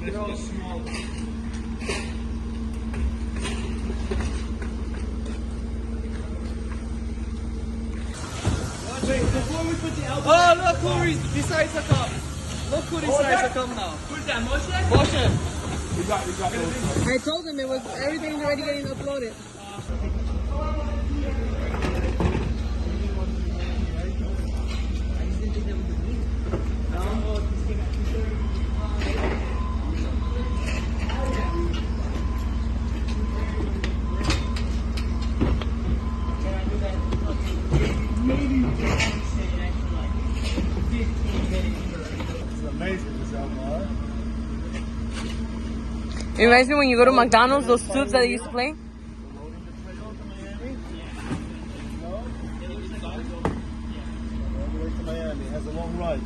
They're all small. Wait, before we put the elbow. Oh, look who decides to come. Look who decides to come now. Who's that, Moshe? Moshe. We got those. I told him it was everything's already getting uploaded. It reminds me when you go to McDonald's, those tubes that they used to play. Miami has a long ride.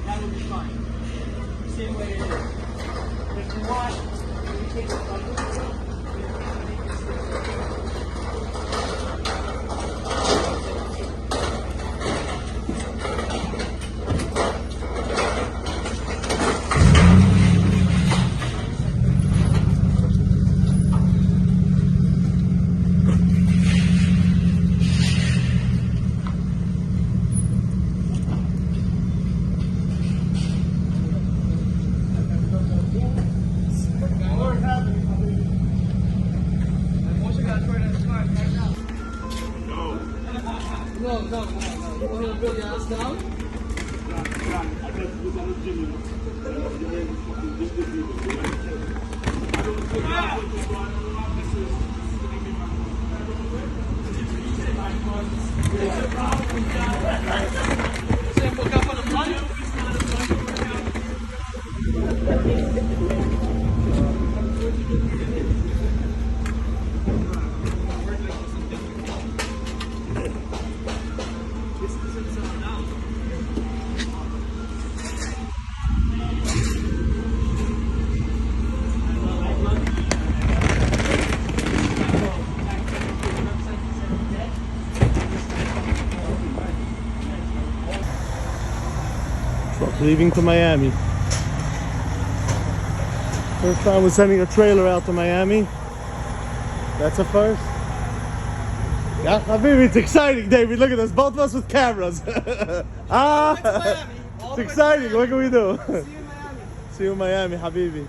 That will be fine. Same way it is. If you want, you take the No. You want to put your ass down? Leaving to Miami. First time we're sending a trailer out to Miami. That's a first. Yeah, Habibi, it's exciting, David. Look at us, both of us with cameras. It's exciting. What can we do? See you in Miami. See you in Miami, Habibi.